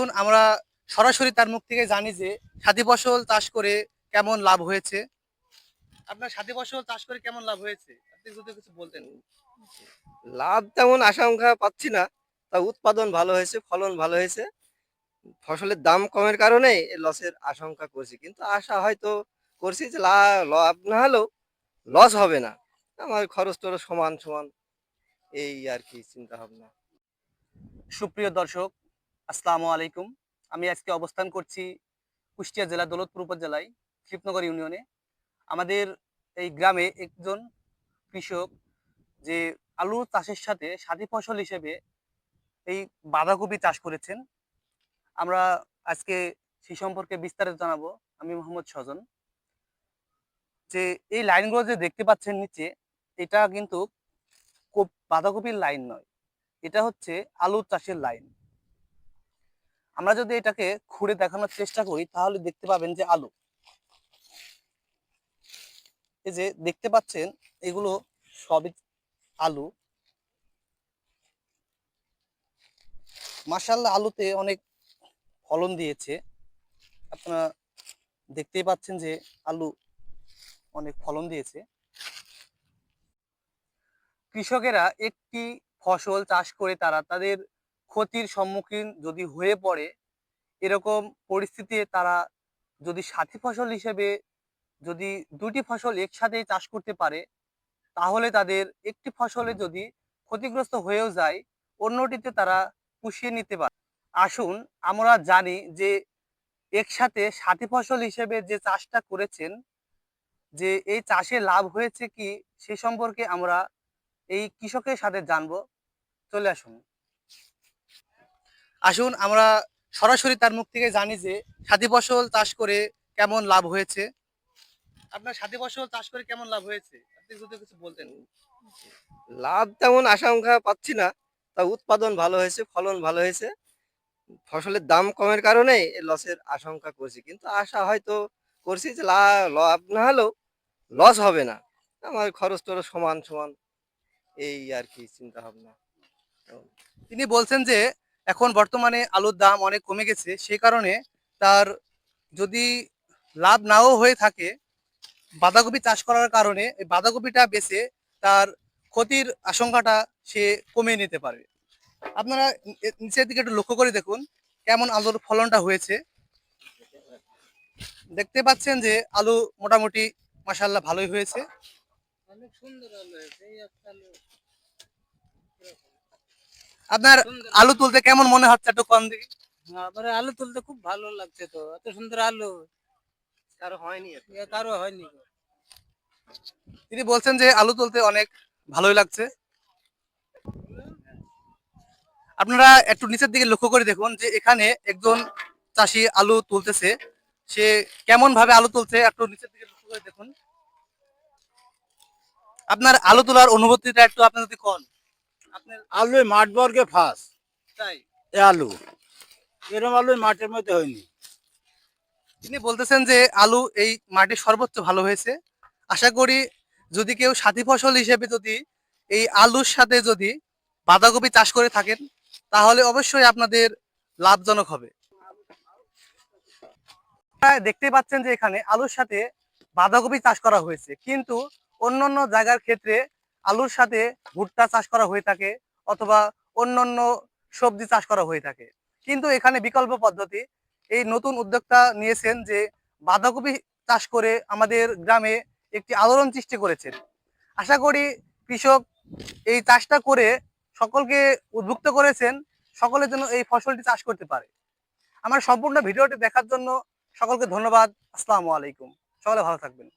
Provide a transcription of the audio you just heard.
এখন আমরা সরাসরি তার মুখ থেকে জানি যে সাথী ফসল চাষ করে কেমন লাভ হয়েছে। আপনার সাথী ফসল চাষ করে কেমন লাভ হয়েছে? আপনি যদি কিছু বলতেন। লাভ তেমন আশঙ্কা পাচ্ছি না। তা উৎপাদন ভালো হয়েছে, ফলন ভালো হয়েছে। ফসলের দাম কমের কারণে লসের আশঙ্কা করছি। কিন্তু আশা হয়তো করছি যে লাভ না হলেও লস হবে না। আমার খরচ-টরচ সমান, সমান এই আরকি চিন্তাভাবনা। সুপ্রিয় দর্শক, আসসালামু আলাইকুম। আমি আজকে অবস্থান করছি কুষ্টিয়া জেলার দৌলতপুর উপজেলায় শিবনগর ইউনিয়নে। আমাদের এই গ্রামে একজন কৃষক যে আলু চাষের সাথে সাথী ফসল হিসেবে এই বাঁধাকপি চাষ করেছেন। আমরা আজকে সেই সম্পর্কে বিস্তারিত জানাবো। আমি মোহাম্মদ স্বজন। যে এই লাইনগুলো যে দেখতে পাচ্ছেন নিচে, এটা কিন্তু বাঁধাকপির লাইন নয়, এটা হচ্ছে আলু চাষের লাইন। আমরা যদি এটাকে ঘুরে দেখানোর চেষ্টা করি তাহলে দেখতে পাবেন যে আলু, এই যে দেখতে পাচ্ছেন এগুলো সবই আলু। মাশাআল্লাহ, আলুতে অনেক ফলন দিয়েছে। আপনারা দেখতেই পাচ্ছেন যে আলু অনেক ফলন দিয়েছে। কৃষকেরা একটি ফসল চাষ করে তারা তাদের ক্ষতির সম্মুখীন যদি হয়ে পড়ে, এরকম পরিস্থিতিতে তারা যদি সাথী ফসল হিসেবে যদি দুটি ফসল একসাথে চাষ করতে পারে, তাহলে তাদের একটি ফসলে যদি ক্ষতিগ্রস্ত হয়েও যায়, অন্যটিতে তারা পুষিয়ে নিতে পারে। আসুন আমরা জানি যে একসাথে সাথী ফসল হিসেবে যে চাষটা করেছেন, যে এই চাষে লাভ হয়েছে কি সে সম্পর্কে আমরা এই কৃষকের সাথে জানবো। চলে আসুন। আসুন আমরা সরাসরি তার মুখ থেকে জানি যে সাথী ফসল চাষ করে কেমন লাভ হয়েছে। আপনার সাথী ফসল চাষ করে কেমন লাভ হয়েছে? আপনি যদি কিছু বলতেন। লাভ তেমন আশঙ্কা পাচ্ছি না। তা উৎপাদন ভালো হয়েছে, ফলন ভালো হয়েছে। ফসলের দাম কমের কারণে লসের আশঙ্কা করছি। কিন্তু আশা হয়তো করছি যে লাভ না হলেও লস হবে না। আমার খরচ-টরচ সমান, সমান এই আরকি চিন্তাভাবনা। তিনি বলছেন যে এখন বর্তমানে আলুর দাম অনেক কমে গেছে, সে কারণে তার যদি লাভ নাও হয়ে থাকে, বাঁধাকপি চাষ করার কারণে এই বাঁধাকপিটা বেচে তার ক্ষতির আশঙ্কাটা সে কমিয়ে নিতে পারবে। আপনারা নিচের দিকে একটু লক্ষ্য করে দেখুন কেমন আলুর ফলনটা হয়েছে। দেখতে পাচ্ছেন যে আলু মোটামুটি মাশাআল্লাহ ভালোই হয়েছে। অনেক সুন্দর আলু হয়েছে। এই একটা আলু আপনার সুন্দর আলু তুলতে কেমন মনে হচ্ছে একটু কম দেখি। আবার আলু তুলতে খুব ভালো লাগছে, তো এত সুন্দর আলু কারো হয়নি এত। এ কারো হয়নি গো। তিনি বলছেন যে আলু তুলতে অনেক ভালোই লাগছে। আপনারা একটু নিচের দিকে লক্ষ্য করে দেখুন যে এখানে একজন চাষি আলু তুলতেছে। সে কেমন ভাবে আলু তুলছে একটু নিচের দিকে লক্ষ্য করে দেখুন। আপনার আলু তোলার অনুভূতিটা একটু আপনি যদি কোন। আপনার আলু মাঠ বর্গে ফাঁস তাই এ আলু, এরম আলু মাঠের মধ্যে হয়নি। তিনি বলতেছেন যে আলু এই মাটির সর্বোচ্চ ভালো হয়েছে। আশা করি যদি কেউ সাথী ফসল হিসেবে যদি এই আলুর সাথে যদি বাঁধাকপি চাষ করে থাকেন, তাহলে অবশ্যই আপনাদের লাভজনক হবে। আপনারা দেখতেই পাচ্ছেন যে এখানে আলুর সাথে বাঁধাকপি চাষ করা হয়েছে, কিন্তু অন্যান্য জায়গার ক্ষেত্রে আলুর সাথে ভুট্টা চাষ করা হয়ে থাকে অথবা অন্যান্য সবজি চাষ করা হয়ে থাকে। কিন্তু এখানে বিকল্প পদ্ধতি এই নতুন উদ্যোক্তা নিয়েছেন যে বাঁধাকপি চাষ করে আমাদের গ্রামে একটি আলোড়ন সৃষ্টি করেছেন। আশা করি কৃষক এই চাষটা করে সকলকে উদ্বুদ্ধ করেছেন, সকলের জন্য এই ফসলটি চাষ করতে পারে। আমার সম্পূর্ণ ভিডিওটি দেখার জন্য সকলকে ধন্যবাদ। আসসালামু আলাইকুম। সকলে ভালো থাকবেন।